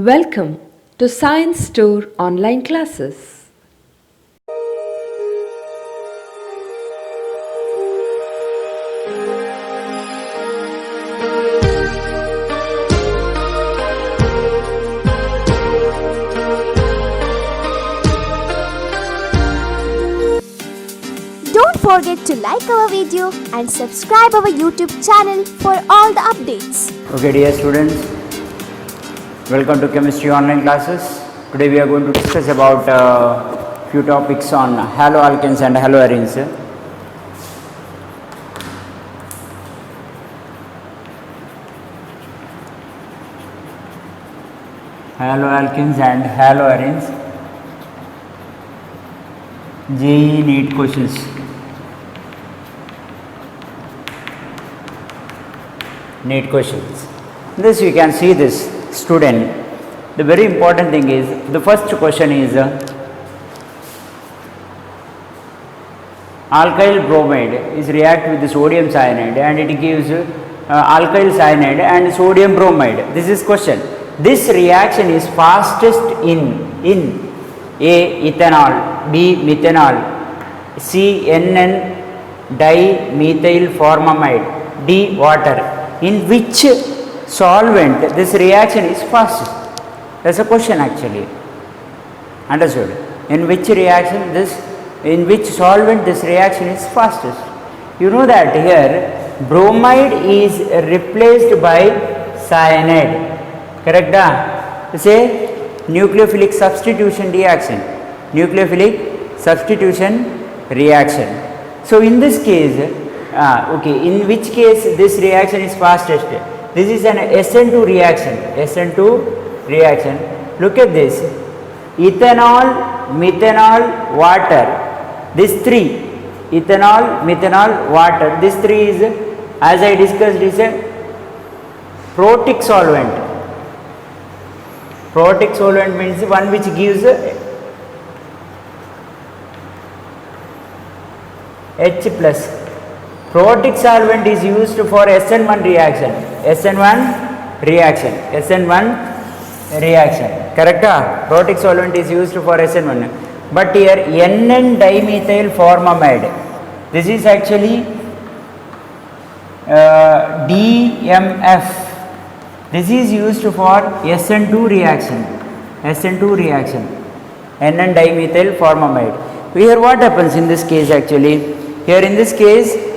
Welcome to Science Store online classes. Don't forget to like our video and subscribe our YouTube channel for all the updates. Okay, dear students, welcome to chemistry online classes. Today we are going to discuss about few topics on haloalkanes and haloarenes. Haloalkanes and haloarenes. JEE NEET questions. NEET questions. This you can see this student. The very important thing is the first question is alkyl bromide is react with the sodium cyanide and it gives alkyl cyanide and sodium bromide. This is question. This reaction is fastest in A. ethanol, B. methanol, C. NN dimethyl formamide, D. water. In which solvent this reaction is fastest? That's a question actually. Understood? In which solvent this reaction is fastest? You know that here bromide is replaced by cyanide. Correct? Say nucleophilic substitution reaction. Nucleophilic substitution reaction. So in this case, in which case this reaction is fastest? This is an SN2 reaction. SN2 reaction. Look at this. Ethanol, methanol, water. This three. Ethanol, methanol, water. This three is, as I discussed, is a protic solvent. Protic solvent means one which gives H plus. Protic solvent is used for SN1 reaction. SN1 reaction. SN1 reaction. Correct? Protic solvent is used for SN1. But here NN dimethyl formamide. This is actually DMF. This is used for SN2 reaction. SN2 reaction. NN dimethyl formamide. Here what happens in this case actually? Here in this case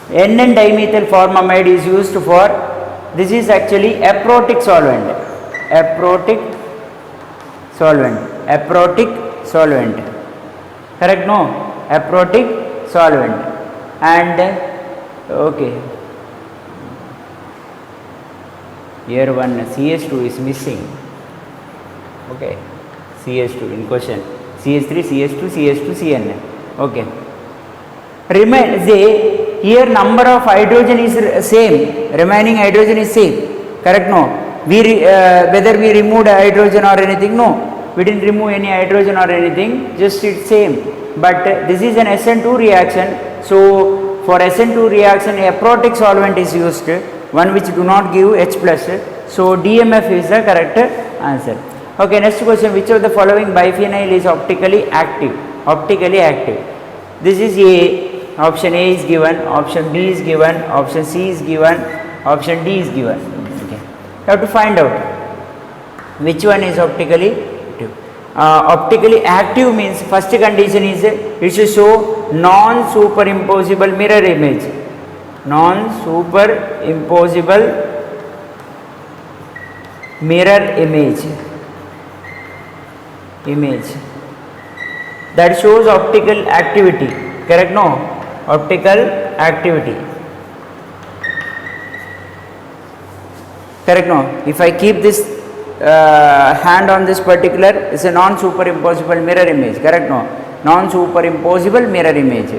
NN dimethyl formamide is used for, this is actually aprotic solvent. Aprotic solvent. Aprotic solvent. Correct? No? Aprotic solvent. And okay, here one CH2 is missing. Okay, CH2 in question. CH3, CH2, CH2, Cn. Okay. Here number of hydrogen is same. Remaining hydrogen is same. Correct? No. Whether we removed hydrogen or anything? No. We didn't remove any hydrogen or anything. Just it's same. But this is an SN2 reaction. So for SN2 reaction, a aprotic solvent is used, one which do not give H plus. So DMF is the correct answer. Okay, next question. Which of the following biphenyl is optically active? Optically active. This is A. Option A is given. Option B is given. Option C is given. Option D is given. Okay. You have to find out which one is optically active. Optically active means first condition is it should show non-superimposable mirror image. Non-superimposable mirror image. That shows optical activity. Correct? No? Optical activity. Correct? No? If I keep this hand on this particular, it's a non-superimposable mirror image. Correct? No? Non-superimposable mirror image.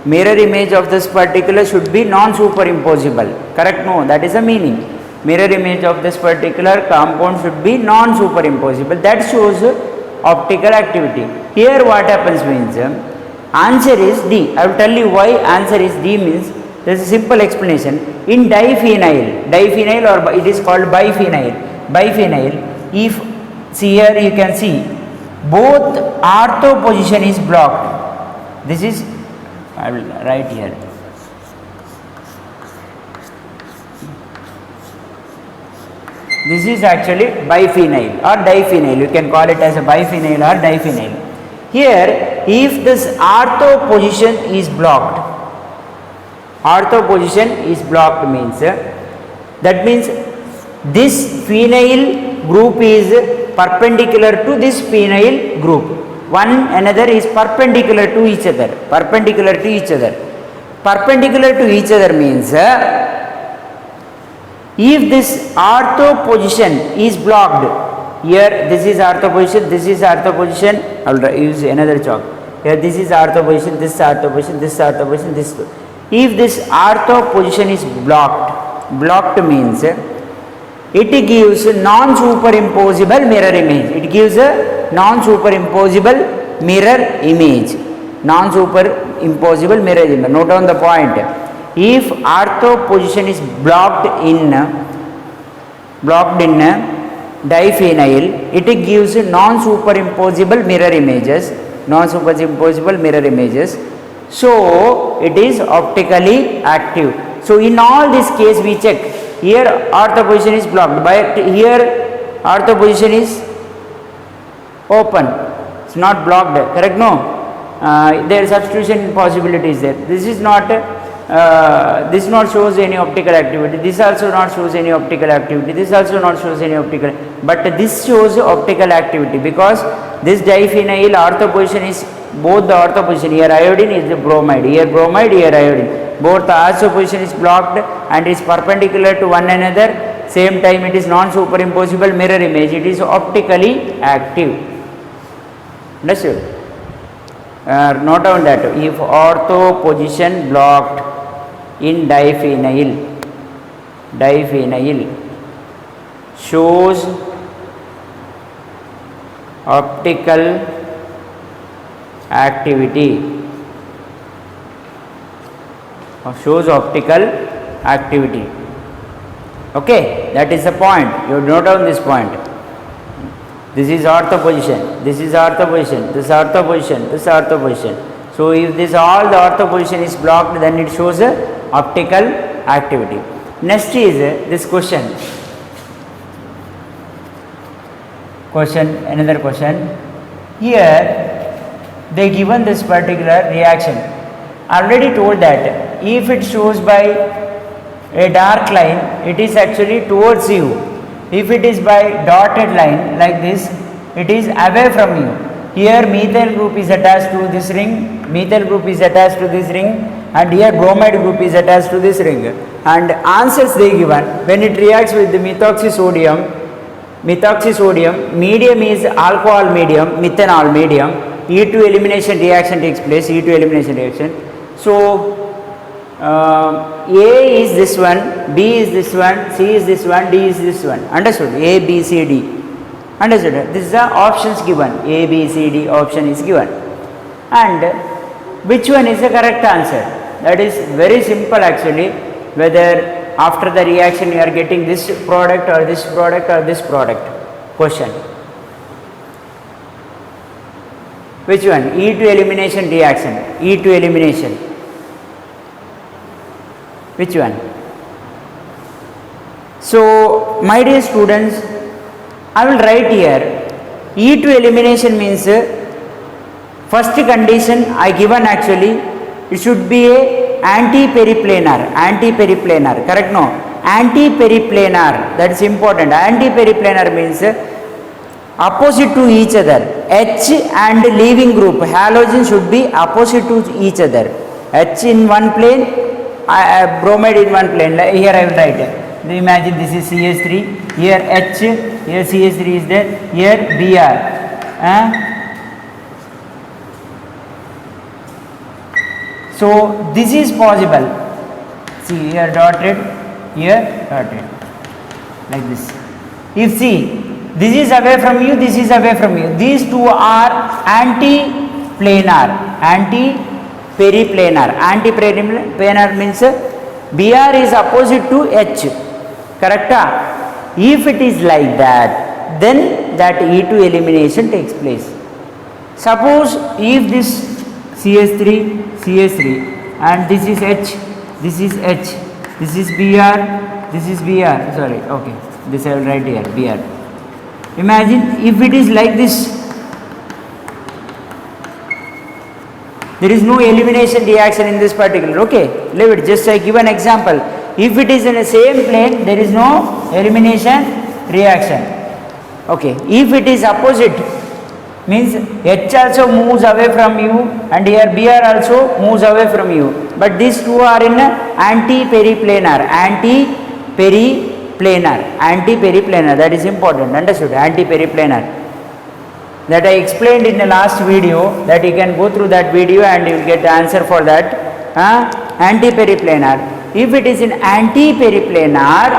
Mirror image of this particular should be non-superimposable. Correct? No? That is the meaning. Mirror image of this particular compound should be non-superimposable. That shows optical activity. Here what happens means, answer is D. I will tell you why answer is D means There is a simple explanation. In diphenyl or it is called biphenyl, if see here you can see both ortho position is blocked. This is, I will write here. This is actually biphenyl or diphenyl. You can call it as a biphenyl or diphenyl. Here, if this ortho position is blocked, means that means this phenyl group is perpendicular to this phenyl group. One another is perpendicular to each other. Perpendicular to each other means if this ortho position is blocked, here this is ortho position, I will use another chalk. Here this is ortho position, this ortho position, this ortho position, this. If this ortho position is blocked means it gives non-superimposable mirror image. It gives a non-superimposable mirror image. Non-superimposable mirror image. Note down the point. If ortho position is blocked in diphenyl, it gives non-superimposable mirror images. So it is optically active. So in all this case we check. Here ortho position is blocked, but here ortho position is open. It's not blocked. Correct? No. There substitution possibilities there. This is not. This not shows any optical activity. This also not shows any optical activity. This also not shows any optical. But this shows optical activity because this diphenyl ortho position is both the ortho position. Here iodine is the bromide. Here bromide. Here iodine. Both the ortho position is blocked and is perpendicular to one another. Same time it is non-superimposable mirror image. It is optically active. Understood? Note down that if ortho position blocked in diphenyl shows optical activity Okay, that is the point. You note down this point. This is ortho position, this is ortho position, this ortho position, this ortho position. So if this all the ortho position is blocked, then it shows a optical activity. Next is this question. Another question. Here they given this particular reaction. I already told that if it shows by a dark line, it is actually towards you. If it is by dotted line like this, it is away from you. Here methyl group is attached to this ring, and here bromide group is attached to this ring. And answers they given, when it reacts with the methoxysodium, medium is alcohol medium, methanol medium, E2 elimination reaction takes place, So A is this one, B is this one, C is this one, D is this one. Understood? A, B, C, D. Understood? This is the options given. A, B, C, D option is given. And which one is the correct answer? That is very simple actually. Whether after the reaction you are getting this product or this product or this product. Question. Which one? E2 elimination reaction. E2 elimination. Which one? So, my dear students, I will write here E2 elimination means first condition I given actually it should be a anti-periplanar, correct? No, anti-periplanar, that is important. Anti-periplanar means opposite to each other. H and leaving group halogen should be opposite to each other. H in one plane, bromide in one plane. Here I will write it. Imagine this is CH3, here H, here CH3 is there, here Br. So this is possible. See here dotted, like this. If see, this is away from you, this is away from you. These two are anti-planar. Anti-periplanar. Anti-periplanar means Br is opposite to H. Correct? If it is like that, then that E2 elimination takes place. Suppose if this CH3 and this is H, this is H, this is Br, this is Br, sorry, okay, this I will write here, Br. Imagine if it is like this, there is no elimination reaction in this particular, okay, leave it, just I give an example. If it is in the same plane, there is no elimination reaction, okay. If it is opposite, means H also moves away from you and here Br also moves away from you, but these two are in anti-periplanar, that is important, understood, anti-periplanar. That I explained in the last video, that you can go through that video and you will get the answer for that. Anti-periplanar. If it is in anti-periplanar,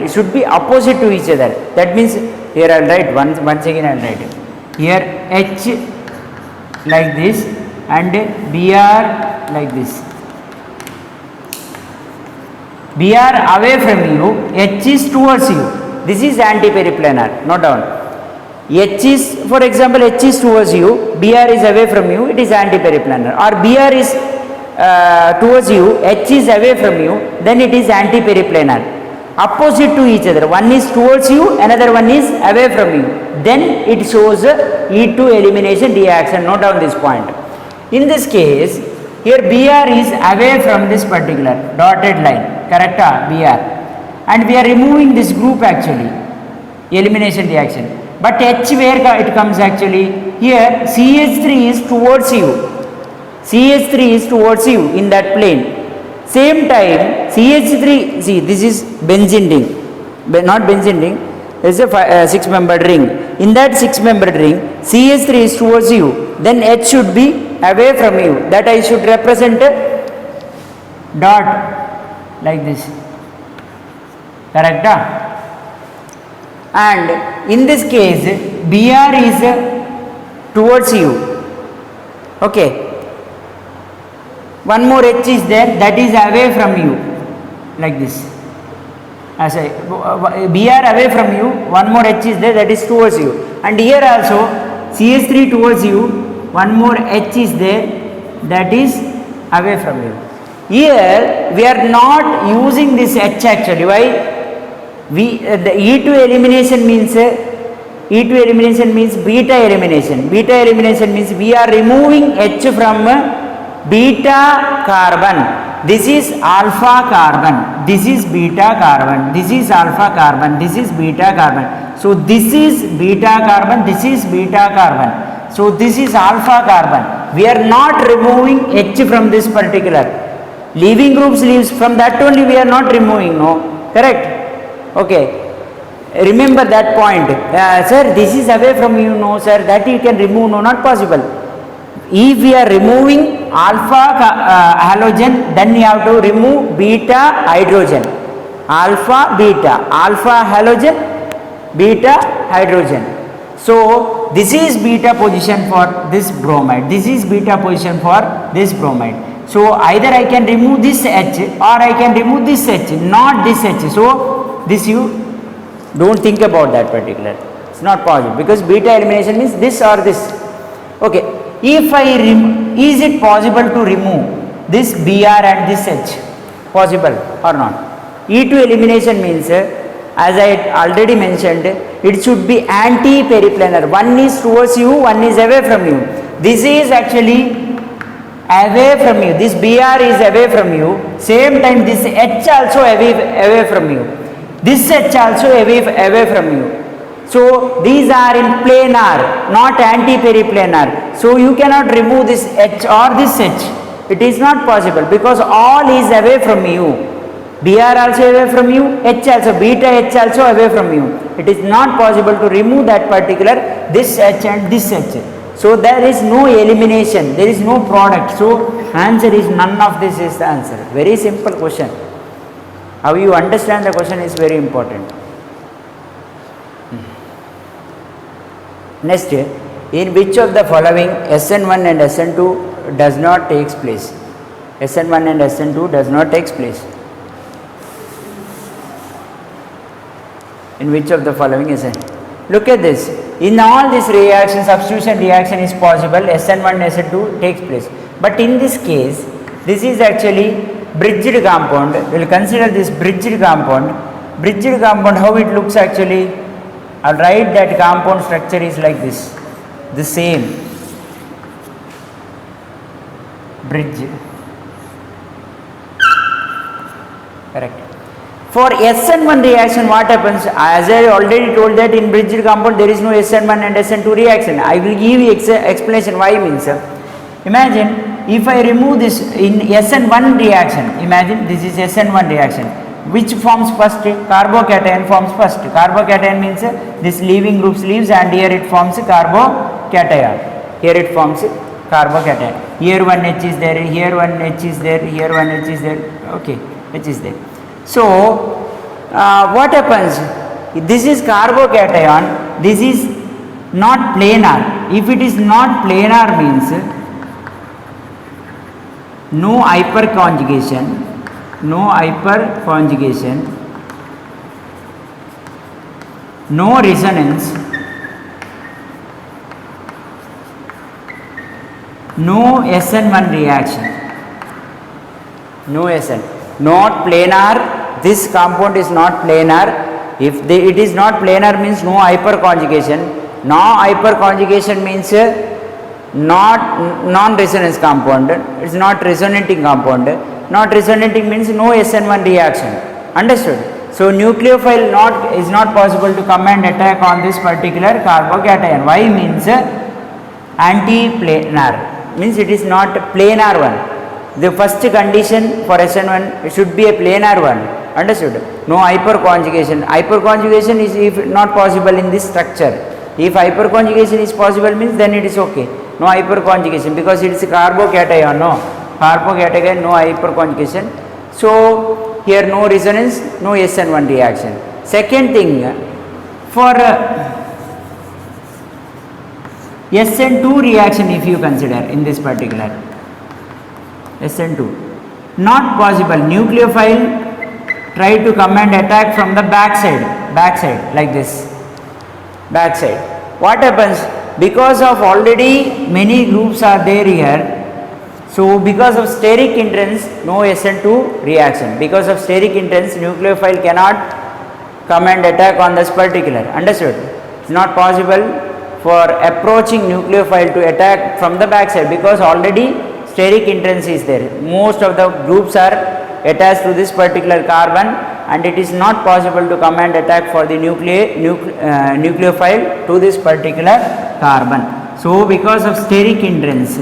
it should be opposite to each other. That means here I will write once again I will write it. Here H like this and Br like this. Br away from you, H is towards you. This is anti-periplanar, note down. H is, for example, H is towards you, Br is away from you, it is anti-periplanar. Or Br is towards you, H is away from you, then it is anti-periplanar. Opposite to each other, one is towards you, another one is away from you. Then it shows E2 elimination reaction, note down this point. In this case, here Br is away from this particular dotted line, correct? Br. And we are removing this group actually, elimination reaction. But H where it comes actually? Here CH3 is towards you. CH3 is towards you in that plane. Same time CH3, see this is benzene ring, not benzene ring, there is a 6-membered ring. In that 6-membered ring, CH3 is towards you, then H should be away from you. That I should represent a dot like this. Correct? And in this case, Br is towards you. Okay. One more H is there, that is away from you. Like this. As I Br away from you, one more H is there, that is towards you. And here also CH3 towards you, one more H is there, that is away from you. Here we are not using this H actually. Why? The E2 elimination means beta elimination. Beta elimination means we are removing H from beta carbon. This is alpha carbon. This is beta carbon. This is alpha carbon. This is beta carbon. So this is beta carbon. This is beta carbon. So this is alpha carbon. We are not removing H from this particular. Leaving groups leaves, from that only we are not removing, no? Correct? Okay. Remember that point. Sir, this is away from you, no sir, that you can remove, no, not possible. If we are removing alpha halogen, then you have to remove beta hydrogen. Alpha halogen, beta hydrogen. So this is beta position for this bromide. This is beta position for this bromide. So either I can remove this H or I can remove this H, not this H. So this you don't think about that particular. It's not possible because beta elimination means this or this. Okay. If is it possible to remove this Br and this H? Possible or not? E2 elimination means, as I already mentioned, it should be anti-periplanar. One is towards you, one is away from you. This is actually away from you. This Br is away from you. Same time this H also away from you. This H also away from you. So these are in planar, not anti-periplanar. So you cannot remove this H or this H. It is not possible because all is away from you. Br also away from you, H also, beta H also away from you. It is not possible to remove that particular this H and this H. So there is no elimination, there is no product. So answer is none of this is the answer. Very simple question. How you understand the question is very important. Next, in which of the following SN1 and SN2 does not takes place? SN1 and SN2 does not take place. In which of the following is it? Look at this. In all these reactions, substitution reaction is possible. SN1 and SN2 takes place. But in this case, this is actually bridged compound. We will consider this bridged compound. Bridged compound, how it looks actually? I will write that compound structure is like this. The same. Bridge. Correct. For SN1 reaction, what happens? As I already told that in bridged compound there is no SN1 and SN2 reaction. I will give you explanation why means. Imagine if I remove this in SN1 reaction, imagine this is SN1 reaction. Which forms first? Carbocation forms first. Carbocation means this leaving groups leaves and here it forms carbocation. Here it forms carbocation. Here one H is there, here one H is there, here one H is there. Okay, H is there. So, what happens? This is carbocation, this is not planar. If it is not planar means no hyperconjugation, no resonance, no SN1 reaction, no SN. Not planar, this compound is not planar. If it is not planar means no hyperconjugation. No hyperconjugation means not non-resonance compound. It is not resonating compound. Not resonating means no SN1 reaction. Understood? So nucleophile is not possible to come and attack on this particular carbocation. Why means anti-planar, means it is not planar one. The first condition for SN1 should be a planar one. Understood? No hyperconjugation. Hyperconjugation is if not possible in this structure. If hyperconjugation is possible means then it is okay. No hyperconjugation because it is a carbocation. No carbocation, no hyperconjugation. So here no resonance, no SN1 reaction. Second thing, for SN2 reaction if you consider in this particular SN2, not possible. Nucleophile try to come and attack from the backside like this, backside. What happens? Because of already many groups are there here, so because of steric hindrance, no SN2 reaction. Because of steric hindrance, nucleophile cannot come and attack on this particular. Understood? It's not possible for approaching nucleophile to attack from the backside because already steric hindrance is there. Most of the groups are attached to this particular carbon and it is not possible to come and attack for the nucleophile to this particular carbon. So because of steric hindrance,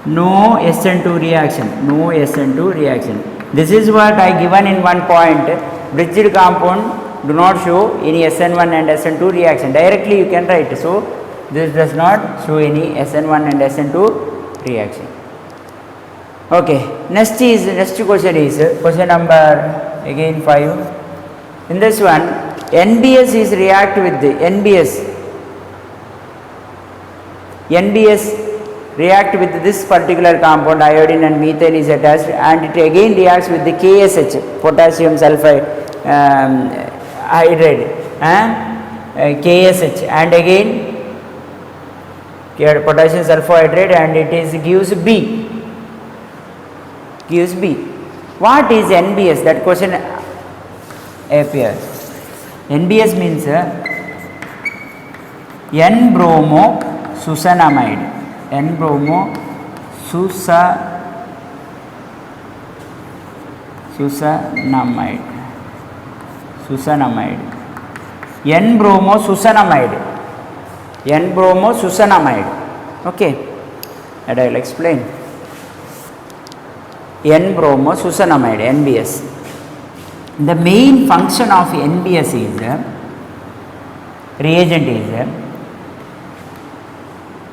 no SN2 reaction, no SN2 reaction. This is what I given in one point. Bridged compound do not show any SN1 and SN2 reaction. Directly you can write. So this does not show any SN1 and SN2 reaction. Okay, next question is question number again 5. In this one, NBS is react with the NBS react with this particular compound, iodine and methane is attached, and it again reacts with the KSH, potassium sulfide hydride, KSH, and again potassium sulfhydride, and it is gives B. What is NBS? That question appears. NBS means N-bromo succinamide. N-bromo succinamide. N-bromo succinamide. Okay, and I will explain. N-bromo succinamide, NBS. The main function of NBS is reagent is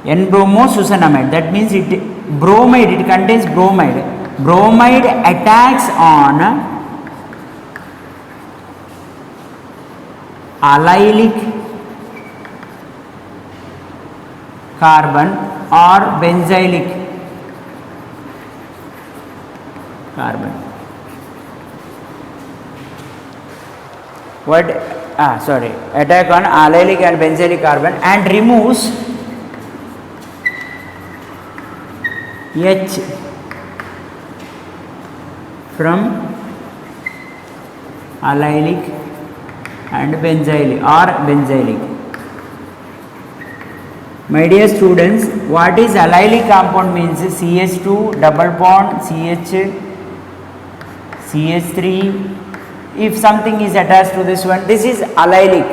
N-bromo succinamide. That means it contains bromide. Bromide attacks on allylic carbon or benzylic carbon. What? Sorry. Attack on allylic and benzylic carbon and removes H from allylic and benzylic or benzylic. My dear students, what is allylic compound means? CH2 double bond CH3. If something is attached to this one, this is allylic.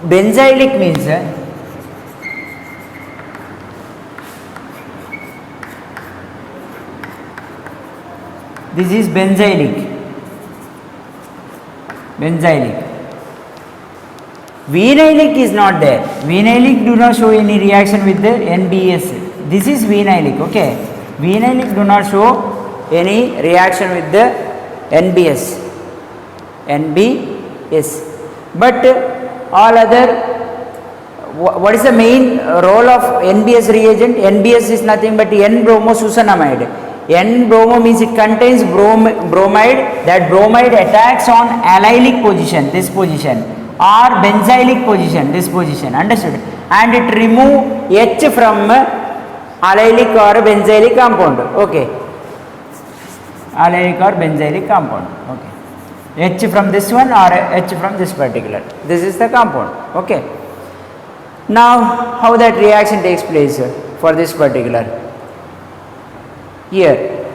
Benzylic means this is benzylic. Vinylic is not there. Vinylic do not show any reaction with the NBS. This is vinylic, okay. Vinylic do not show any reaction with the NBS. But all other, what is the main role of NBS reagent? NBS is nothing but N-bromosuccinamide. N-bromo means it contains bromide. That bromide attacks on allylic position, this position, or benzylic position, this position, understood? And it remove H from allylic or benzylic compound, okay. Allylic or benzylic compound, okay. H from this one or H from this particular. This is the compound, okay. Now, how that reaction takes place for this particular? Here,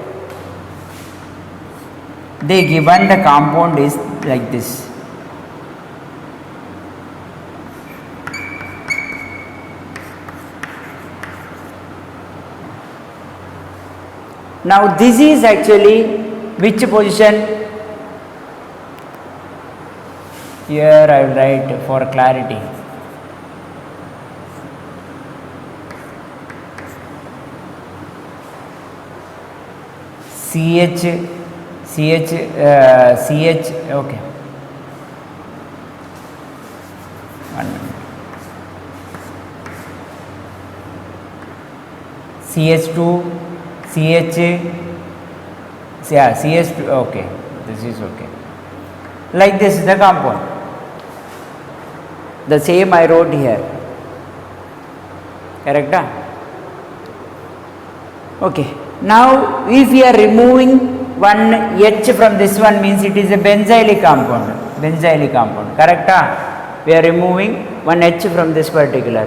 they given the compound is like this. Now this is actually which position? Here I will write for clarity. CH, okay. 1 minute. CH2, CH2, okay, this is okay. Like this is the compound. The same I wrote here. Correct? Okay. Now, if we are removing one H from this one, means it is a benzylic compound. Correct? We are removing one H from this particular.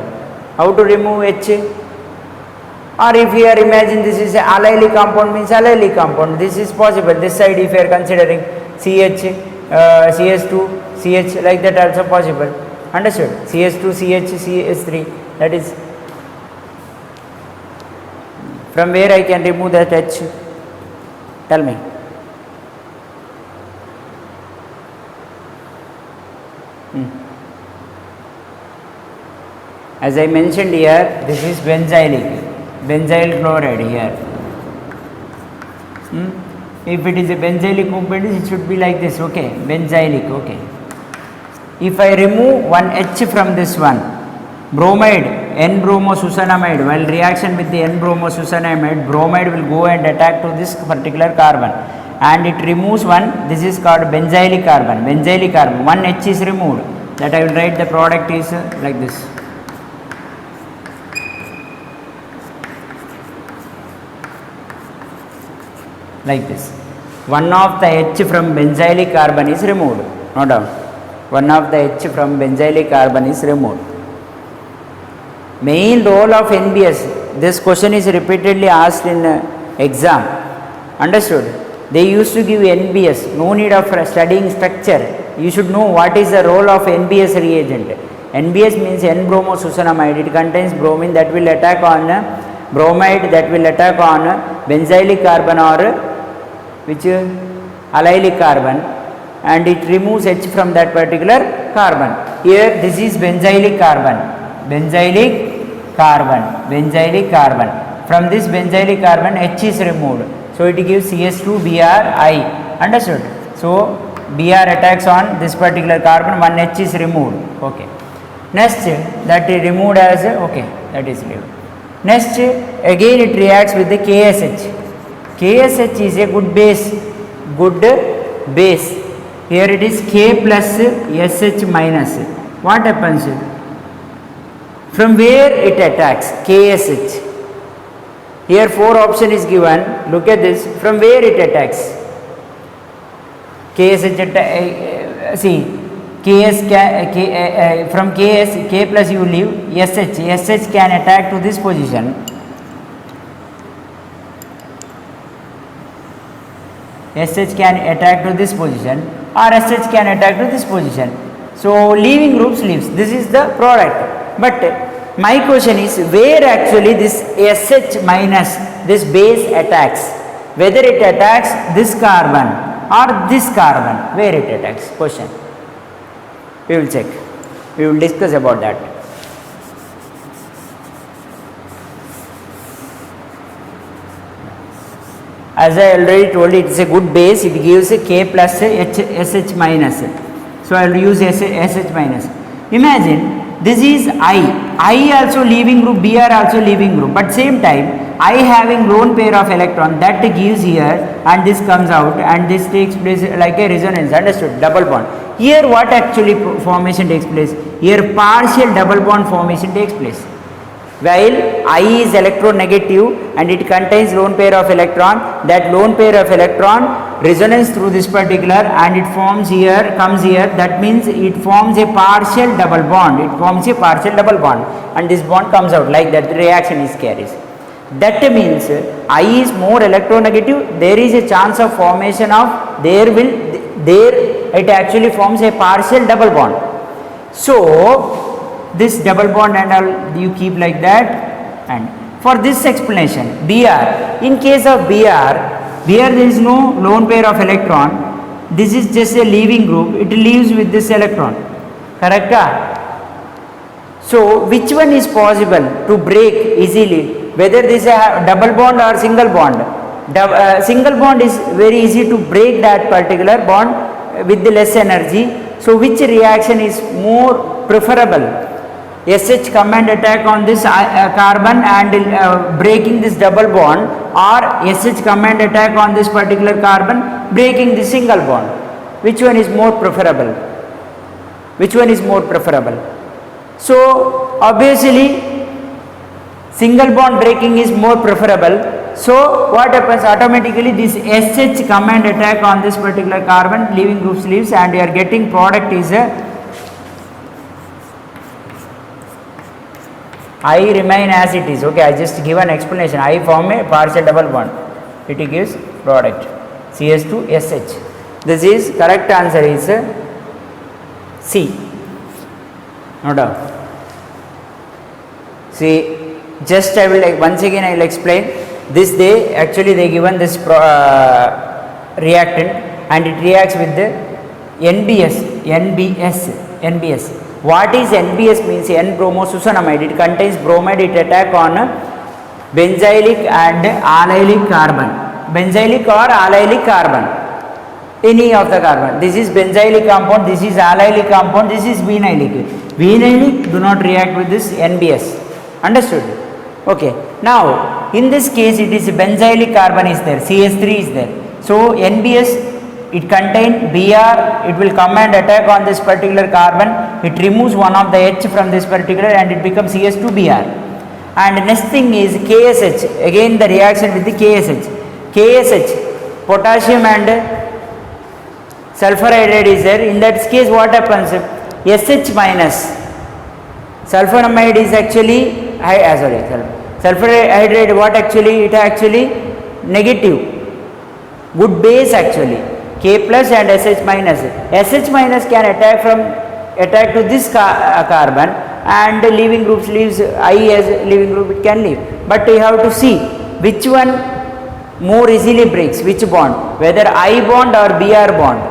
How to remove H? Or if we are imagine this is a allylic compound, means allylic compound. This is possible. This side if we are considering CH, CS2, CH, like that also possible. Understood? CS2, CH, CS3. That is. From where I can remove that H? Tell me. As I mentioned here, this is benzyl chloride here. If it is a benzylic compound, it should be like this, okay, benzylic, okay. If I remove one H from this one, bromide, N-bromosuccinamide, while reaction with the N-bromosuccinamide, bromide will go and attack to this particular carbon and it removes one, this is called benzylic carbon, one H is removed, that I will write the product is like this. Like this. One of the H from benzylic carbon is removed, no doubt. One of the H from benzylic carbon is removed. Main role of NBS, this question is repeatedly asked in exam. Understood? They used to give NBS, no need of studying structure. You should know what is the role of NBS reagent. NBS means N-bromosuccinamide. It contains bromine that will attack on bromide, that will attack on benzylic carbon or which allylic carbon, and it removes H from that particular carbon. Here this is benzylic carbon. From this benzylic carbon H is removed. So it gives CS2Bri. Understood? So Br attacks on this particular carbon, one H is removed. Okay. Next, that is removed as okay, that is removed. Next, again it reacts with the KSH. KSH is a good base. Here it is K plus SH minus. What happens? From where it attacks? KSH. Here 4 option is given. Look at this. From where it attacks? KSH see from K plus you leave SH can attack to this position. SH can attack to this position or SH can attack to this position. So leaving groups leaves. This is the product. But my question is where actually this SH minus this base attacks. Whether it attacks this carbon or this carbon. Where it attacks? Question. We will check. We will discuss about that. As I already told you, it is a good base. It gives a K plus SH minus. So I will use SH minus. Imagine this is I also leaving group, Br also leaving group, but same time I having lone pair of electron that gives here and this comes out and this takes place like a resonance. Understood? Double bond. Here what actually formation takes place? Here partial double bond formation takes place. While I is electronegative and it contains lone pair of electron, that lone pair of electron resonance through this particular and it forms here, comes here, that means it forms a partial double bond. It forms a partial double bond and this bond comes out like that, the reaction is carries. That means I is more electronegative, there is a chance of formation of, there it actually forms a partial double bond. So this double bond and all you keep like that. And for this explanation, Br, in case of Br there is no lone pair of electron, this is just a leaving group, it leaves with this electron, correct? So which one is possible to break easily, whether this is a double bond or single bond? Single bond is very easy to break that particular bond with the less energy. So which reaction is more preferable? SH come and attack on this carbon and breaking this double bond, or SH come and attack on this particular carbon breaking the single bond. Which one is more preferable? Which one is more preferable? So obviously single bond breaking is more preferable. So what happens? Automatically this SH come and attack on this particular carbon, leaving groups leaves, and you are getting product is a I remain as it is. Okay, I just give an explanation. I form a partial double bond. It gives product CS2SH. This is correct answer is C. No doubt. See, just I will once again I will explain. This they given this reactant and it reacts with the NBS. What is NBS means? N-bromosuccinamide. It contains bromide. It attack on benzylic and allylic carbon. Benzylic or allylic carbon. Any of the carbon. This is benzylic compound. This is allylic compound. This is vinylic. Vinylic do not react with this NBS. Understood? Okay. Now in this case it is benzylic carbon is there. CS3 is there. So NBS. It contains Br, it will come and attack on this particular carbon, it removes one of the H from this particular and it becomes CS2Br. And next thing is KSH, again the reaction with the KSH. KSH, potassium and sulfur hydride is there. In that case what happens? SH minus, sulfonamide is actually, sulfur hydride what actually? It actually negative, good base actually. K plus and SH minus. SH minus can attack to this carbon and leaving groups leaves I as leaving group it can leave. But you have to see which one more easily breaks, which bond, whether I bond or Br bond.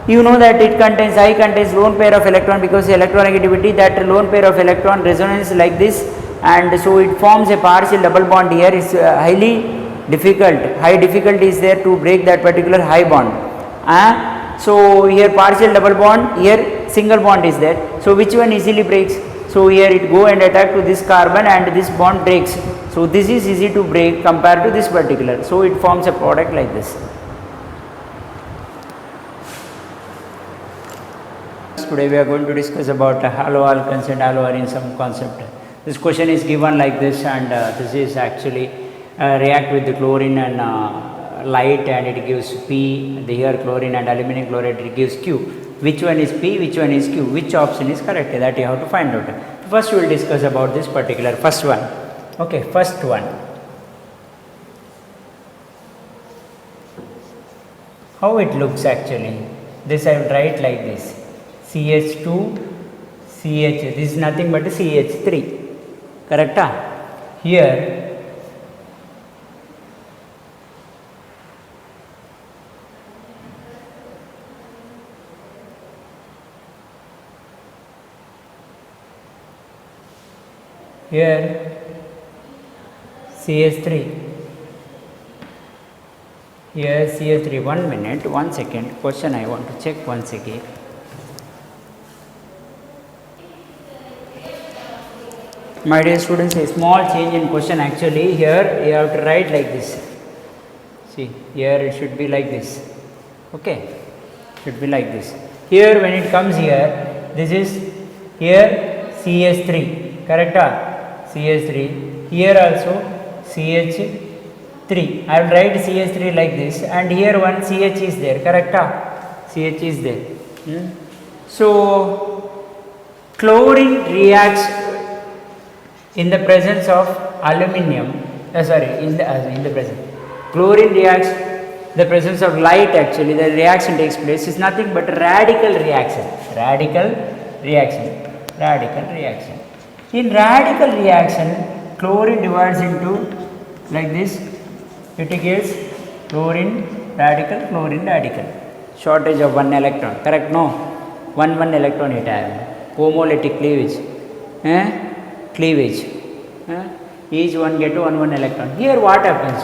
You know that it contains I contains lone pair of electron because electronegativity, that lone pair of electron resonance like this, and so it forms a partial double bond here. Is highly difficult, high difficulty is there to break that particular high bond. So here partial double bond, here single bond is there. So which one easily breaks? So here it go and attack to this carbon and this bond breaks. So this is easy to break compared to this particular. So it forms a product like this. Today we are going to discuss about halo alkanes and haloarenes, some concept. This question is given like this, and this is actually react with the chlorine and light, and it gives P. The here chlorine and aluminum chloride, it gives Q. Which one is P, which one is Q, which option is correct, that you have to find out. First we will discuss about this particular first one. Okay, first one. How it looks actually? This I will write like this. CH2, CH, this is nothing but CH3, correct? Here CH3, here CH3, 1 minute, 1 second, question I want to check once again. My dear students, a small change in question actually. Here you have to write like this. See, here it should be like this. Okay, should be like this. Here when it comes here, this is here CH3, correct? CH3. Here also CH3. I will write CH3 like this, and here one CH is there, correct? CH is there. So chlorine reacts in the presence of aluminum, in the presence, chlorine reacts the presence of light actually, the reaction takes place, is nothing but radical reaction, In radical reaction, chlorine divides into like this, it gives chlorine radical, shortage of 1 electron, correct? No, 1 electron it have, homolytic cleavage, each one get 1 electron. Here what happens?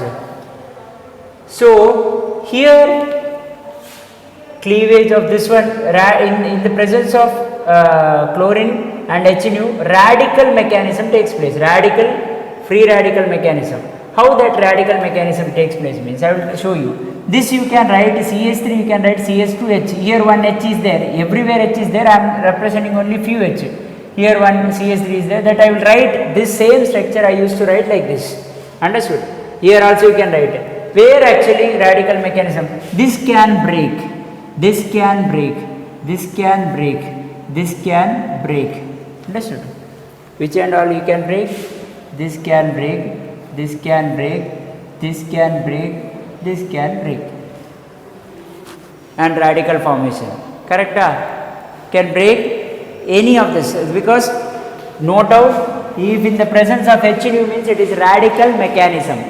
So here cleavage of this one in the presence of chlorine and HNO, radical mechanism takes place, free radical mechanism. How that radical mechanism takes place means I will show you. This you can write CH3, you can write CH2H. Here one H is there, everywhere H is there, I am representing only few H. Here one CH3 is there, that I will write this same structure I used to write like this. Understood? Here also you can write. Where actually radical mechanism? This can break, this can break, this can break, this can break. Understood? Which and all you can break? This can break, this can break, this can break, this can break. And radical formation. Correct? Can break any of this, because no doubt if in the presence of HNO means it is radical mechanism.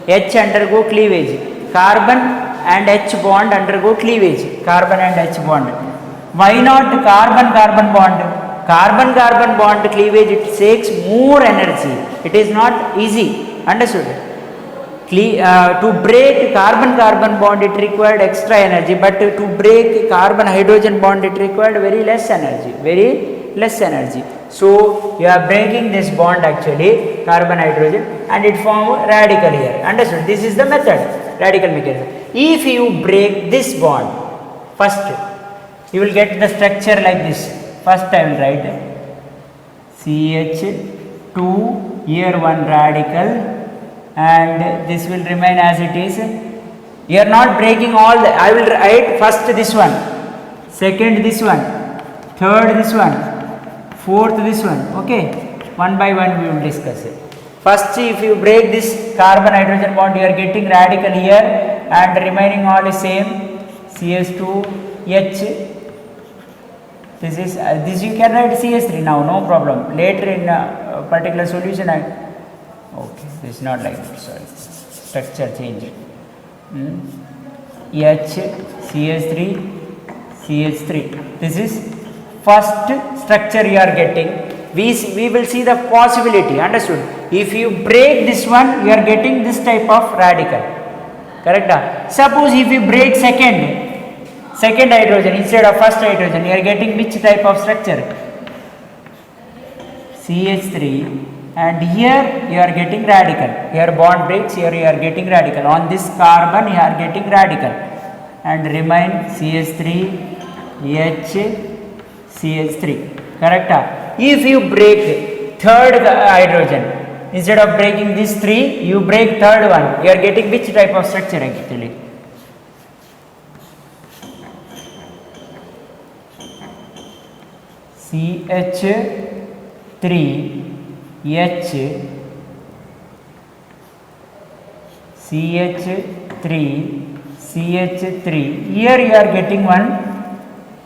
H undergo cleavage, carbon and H bond undergo cleavage, carbon and H bond. Why not carbon bond? Carbon bond cleavage, it takes more energy, it is not easy. Understood? To break carbon bond it required extra energy, but to break carbon hydrogen bond it required very less energy. So you are breaking this bond actually, carbon hydrogen, and it form radical here. Understood? This is the method, radical mechanism. If you break this bond, first you will get the structure like this. First I will write CH2, here one radical, and this will remain as it is. You are not breaking all the, I will write first this one, second this one, third this one, fourth this one. Okay, one by one we will discuss it. First, if you break this carbon hydrogen bond, you are getting radical here, and remaining all is same, CH2H. This is this you can write CH3 now, no problem. Later in particular solution okay, this is not like that, sorry, structure changed. H, CH3, this is first structure you are getting. We will see the possibility, understood? If you break this one, you are getting this type of radical, correct? Suppose if you break second hydrogen instead of first hydrogen, you are getting which type of structure? CH3, and here you are getting radical. Here bond breaks, here you are getting radical. On this carbon you are getting radical and remain CH3 H CH3. Correct? If you break third hydrogen, instead of breaking these three, you break third one, you are getting which type of structure actually? CH3 H CH3 CH3. Here you are getting one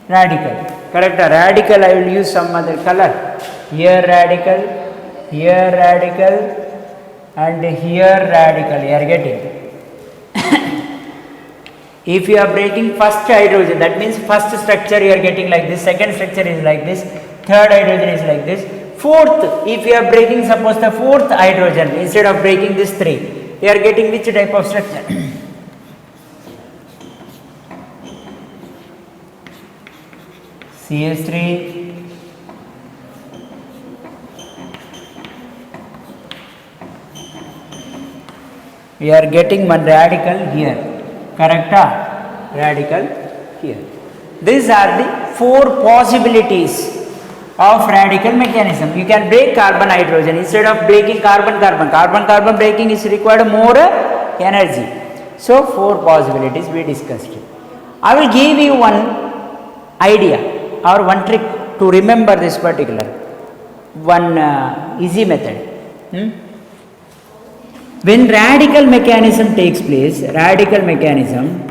radical. Correct? Radical, I will use some other color. Here radical, and here radical you are getting. If you are breaking first hydrogen, that means first structure you are getting like this, second structure is like this, third hydrogen is like this. Fourth, if you are breaking suppose the fourth hydrogen, instead of breaking this three, you are getting which type of structure? CH3 we are getting one radical here. Correct? Radical here. These are the four possibilities of radical mechanism. You can break carbon hydrogen instead of breaking carbon breaking is required more energy. So four possibilities we discussed. I will give you one idea or one trick to remember this particular one easy method. When radical mechanism takes place, radical mechanism,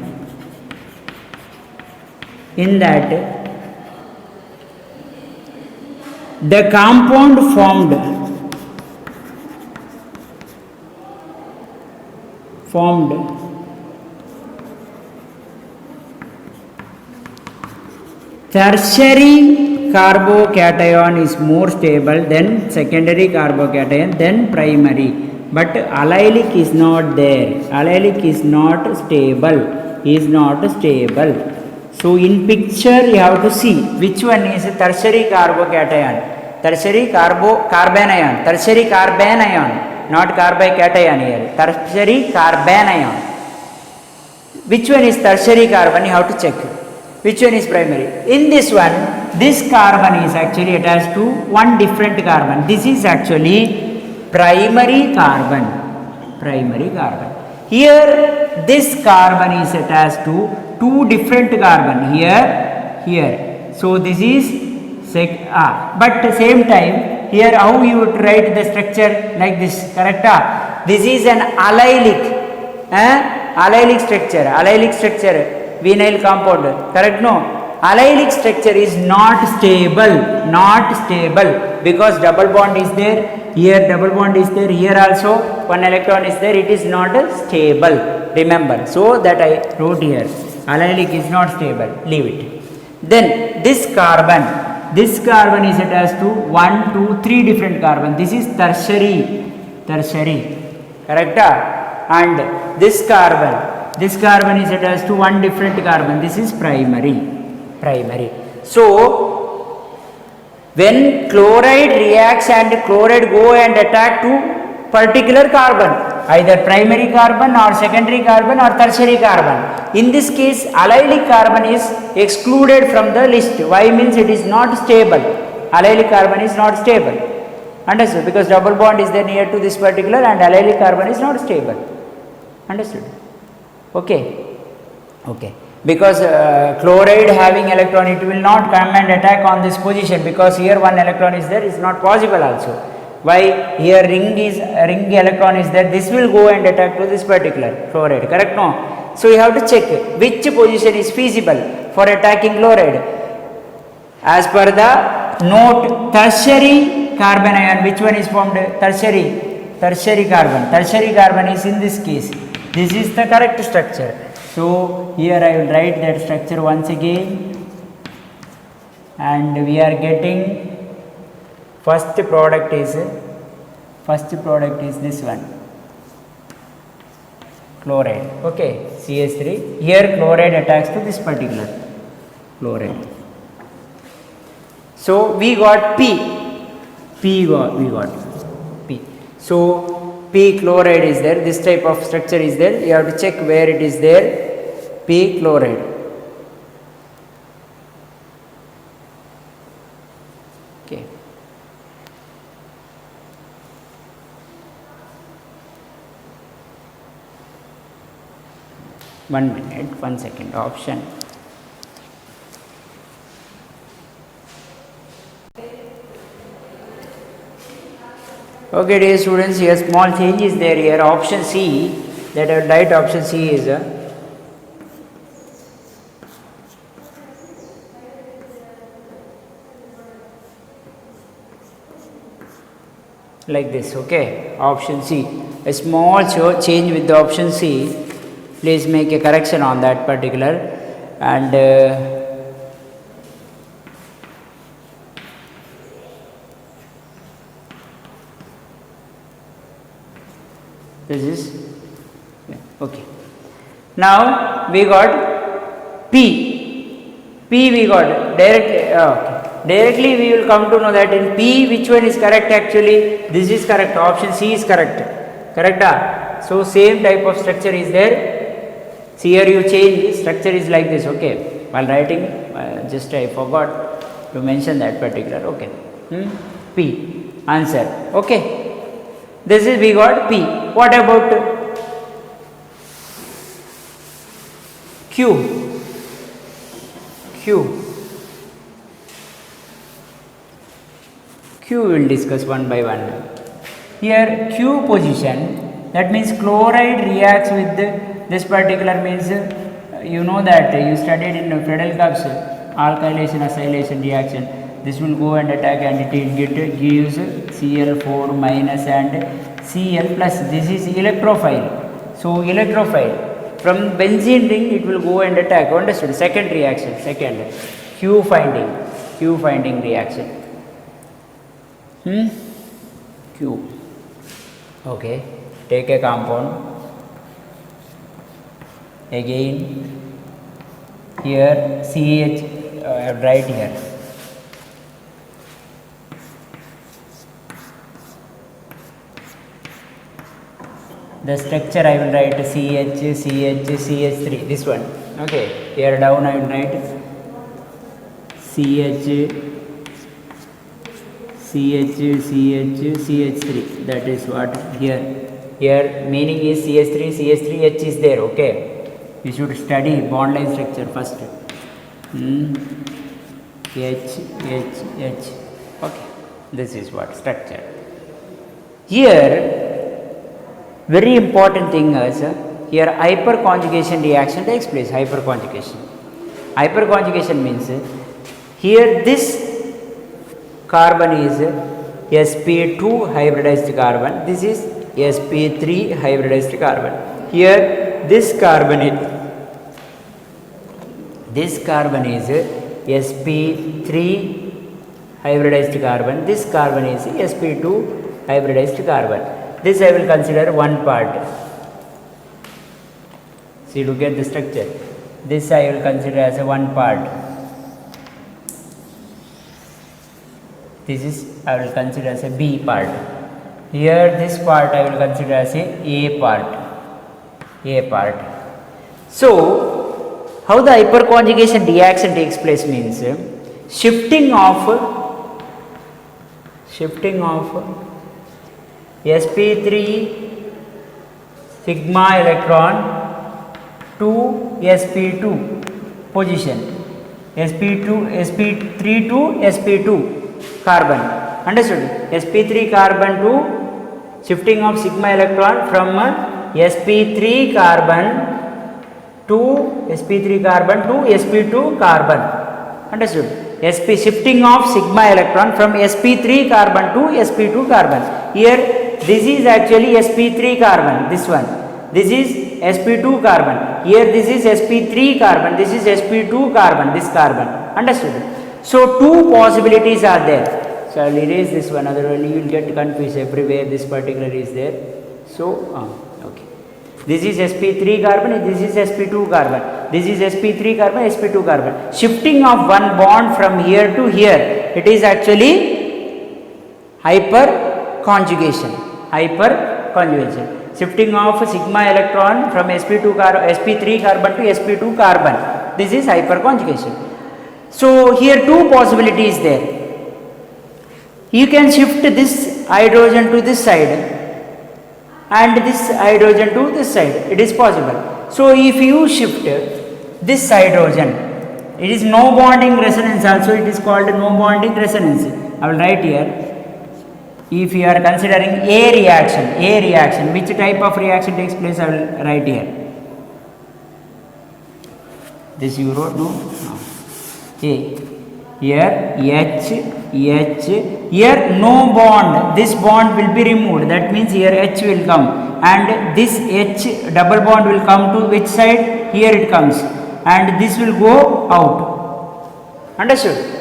in that the compound formed tertiary carbocation is more stable than secondary carbocation than primary, but allylic is not there. Allylic is not stable. So in picture you have to see which one is tertiary carbocation. Tertiary carbanion, not carbocation here. Tertiary carbanion. Which one is tertiary carbon? You have to check. Which one is primary? In this one, this carbon is actually attached to one different carbon. This is actually primary carbon. Here this carbon is attached to two different carbon, here. So this is but same time here how you would write the structure like this. Correct? This is an allylic structure, vinyl compound. Correct? No, allylic structure is not stable because double bond is there, here double bond is there, here also one electron is there. It is not stable, remember. So that I wrote here, allylic is not stable, leave it. Then this carbon is attached to 1, 2, 3 different carbon. This is tertiary. Correct? And this carbon is attached to one different carbon. This is primary. So when chloride reacts and chloride go and attack to particular carbon, either primary carbon or secondary carbon or tertiary carbon, in this case allylic carbon is excluded from the list. Why? Means it is not stable. Allylic carbon is not stable. Understood? Because double bond is there near to this particular and allylic carbon is not stable. Understood? Okay. Because chloride having electron, it will not come and attack on this position, because here one electron is there, is not possible also. Why? Here ring electron is there, this will go and attack to this particular chloride. Correct? No. So you have to check which position is feasible for attacking chloride. As per the note, tertiary carbanion, which one is formed? Tertiary carbon. Tertiary carbon is in this case. This is the correct structure. So here I will write that structure once again, and we are getting first product is this one, chloride. Okay, CH3. Here chloride attacks to this particular chloride. So we got P. We got P. So p chloride is there, this type of structure is there, you have to check where it is there. P chloride. Okay. One minute, 1 second. Option. Okay, dear students, here small change is there here. Option C, that I will write option C is like this. Okay, option C. A small change with the option C. Please make a correction on that particular, and this is okay. Now we got P. P we got directly. Okay. Directly we will come to know that in P which one is correct actually. This is correct. Option C is correct. Correct? So same type of structure is there. See here you change, structure is like this. Okay. While writing, just I forgot to mention that particular. Okay. P. Answer. Okay. This is we got P. What about Q? Q. Q we will discuss one by one. Here Q position, that means chloride reacts with this particular means you know that you studied in Friedel-Crafts alkylation acylation reaction. This will go and attack and it gives Cl4 minus and Cl plus. This is electrophile. So electrophile from benzene ring it will go and attack. Understood? Second reaction. Second Q finding reaction. Q. Okay. Take a compound. Again here CH write here. The structure I will write CH3, this one. Okay, here down I will write CH3. That is what here. Here meaning is CH3H is there. Okay. You should study bond line structure first. H. Okay. This is what structure. Here very important thing is here hyperconjugation reaction takes place. Hyperconjugation means here this carbon is sp2 hybridized carbon. This is sp3 hybridized carbon. Here this carbon is sp3 hybridized carbon. This carbon is sp2 hybridized carbon. This I will consider one part. See, look at the structure. This I will consider as a one part. This is I will consider as a B part. Here this part I will consider as a part. So how the hyperconjugation reaction takes place means shifting of sp3 sigma electron to sp2 position, sp3 to sp2 carbon. Understood? sp3 carbon to shifting of sigma electron from sp3 carbon to sp2 carbon. Understood? Shifting of sigma electron from sp3 carbon to sp2 carbon. Here this is actually sp3 carbon, this one. This is sp2 carbon. Here this is sp3 carbon, this is sp2 carbon, this carbon. Understood? So two possibilities are there. So I will erase this one, otherwise you will get confused everywhere this particular is there. So okay. This is sp3 carbon, this is sp2 carbon. This is sp3 carbon, sp2 carbon. Shifting of one bond from here to here, it is actually hyperconjugation. hyperconjugation. Shifting of sigma electron from sp3 carbon to sp2 carbon. This is hyperconjugation. So here two possibilities there. You can shift this hydrogen to this side and this hydrogen to this side. It is possible. So if you shift this hydrogen, it is no bonding resonance also, it is called no bonding resonance. I will write here. If you are considering A reaction, which type of reaction takes place, I will write here. This you wrote, no? A. Here here no bond, this bond will be removed, that means here H will come, and this H double bond will come to which side? Here it comes, and this will go out. Understood?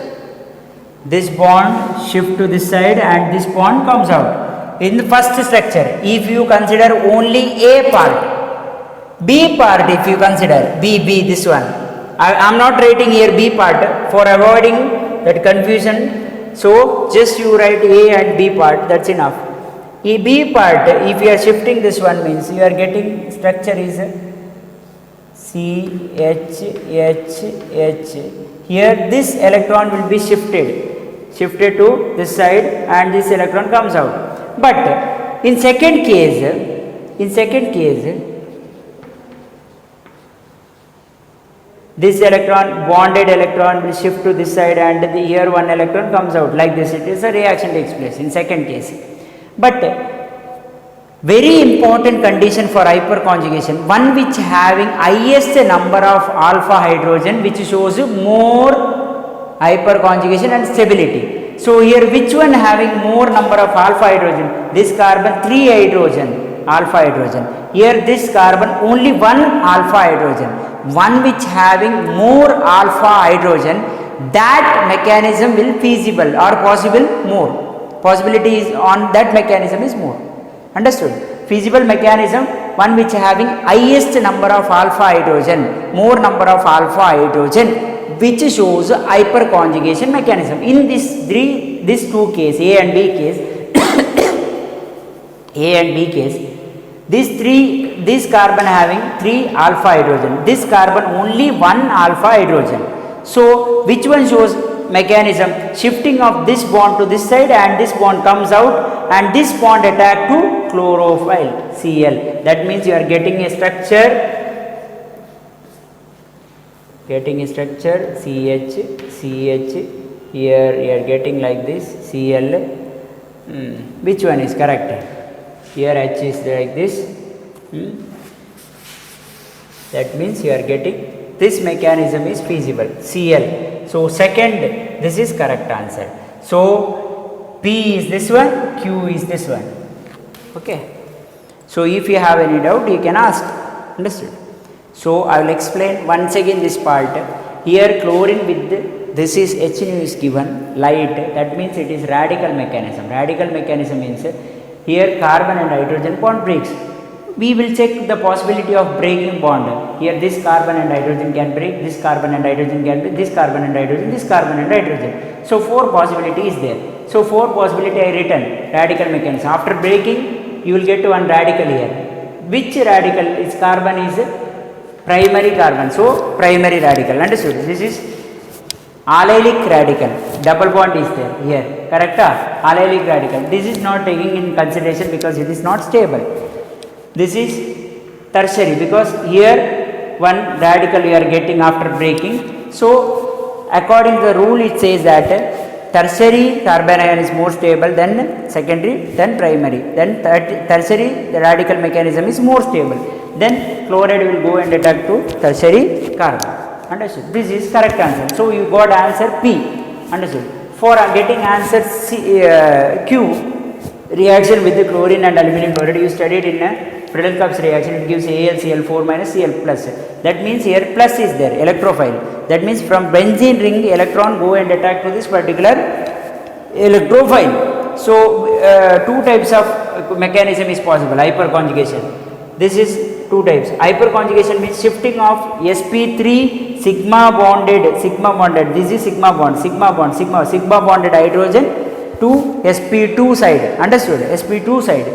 This bond shift to this side and this bond comes out. In the first structure, if you consider only A part, B part if you consider, B, this one. I am not writing here B part for avoiding that confusion. So, just you write A and B part, that's enough. B part, if you are shifting this one, means you are getting structure is C, H. Here this electron will be shifted to this side and this electron comes out. But in second case, this bonded electron will shift to this side and here one electron comes out like this. It is a reaction takes place in second case. But very important condition for hyperconjugation, one which having highest number of alpha hydrogen, which shows more hyperconjugation and stability. So here which one having more number of alpha hydrogen? This carbon 3 hydrogen, alpha hydrogen. Here this carbon only 1 alpha hydrogen. One which having more alpha hydrogen, that mechanism will feasible or possible more. Possibility is on that mechanism is more. Understood? Feasible mechanism, one which having highest number of alpha hydrogen, more number of alpha hydrogen, which shows hyperconjugation mechanism. In these two cases, A and B case, this carbon having 3 alpha hydrogen, this carbon only 1 alpha hydrogen. So which one shows mechanism? Shifting of this bond to this side and this bond comes out and this bond attack to chlorophyll Cl. That means you are getting a structure CH, here you are getting like this Cl. Which one is correct? Here H is like this. That means you are getting this mechanism is feasible, Cl. So second, this is correct answer. So P is this one, Q is this one. Okay. So if you have any doubt, you can ask. Understood? So I will explain once again this part. Here chlorine with this is H nu is given, light, that means it is radical mechanism. Radical mechanism means here carbon and hydrogen bond breaks. We will check the possibility of breaking bond. Here this carbon and hydrogen can break, this carbon and hydrogen can break, this carbon and hydrogen, this carbon and hydrogen. So 4 possibilities there. So 4 possibility I written, radical mechanism. After breaking, you will get one radical here. Which radical is carbon is primary carbon. So primary radical. Understood? This is allylic radical. Double bond is there here. Correct? Allylic radical. This is not taking in consideration because it is not stable. This is tertiary because here one radical you are getting after breaking. So according to the rule it says that tertiary carbon ion is more stable than secondary, then primary. Then tertiary the radical mechanism is more stable. Then chloride will go and attack to tertiary carbon. Understood? This is correct answer. So you got answer P. Understood? For getting answer Q, reaction with the chlorine and aluminum chloride, you studied in Friedel-Crafts reaction, it gives AlCl4 minus Cl plus. That means here plus is there, electrophile. That means from benzene ring, electron go and attack to this particular electrophile. So 2 types of mechanism is possible, hyperconjugation. This is 2 types. Hyperconjugation means shifting of sp3 sigma bonded, this is sigma bonded hydrogen to sp2 side. Understood? sp2 side.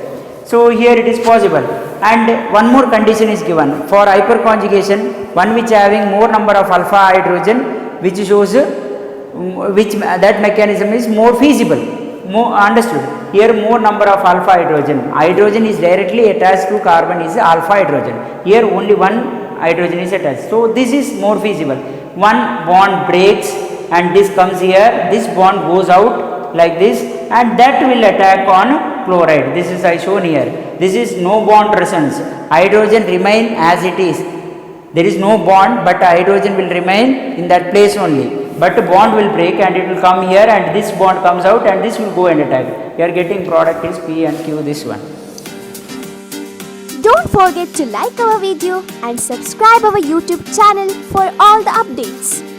So here it is possible. And one more condition is given for hyperconjugation, one which having more number of alpha hydrogen, which shows which that mechanism is more feasible, more understood. Here more number of alpha hydrogen is directly attached to carbon is alpha hydrogen. Here only one hydrogen is attached. So this is more feasible. One bond breaks and this comes here, this bond goes out like this, and that will attack on chloride. This is I shown here. This is no bond resonance. Hydrogen remain as it is. There is no bond, but hydrogen will remain in that place only. But bond will break and it will come here, and this bond comes out and this will go and attack. You are getting product is P and Q, this one. Don't forget to like our video and subscribe our YouTube channel for all the updates.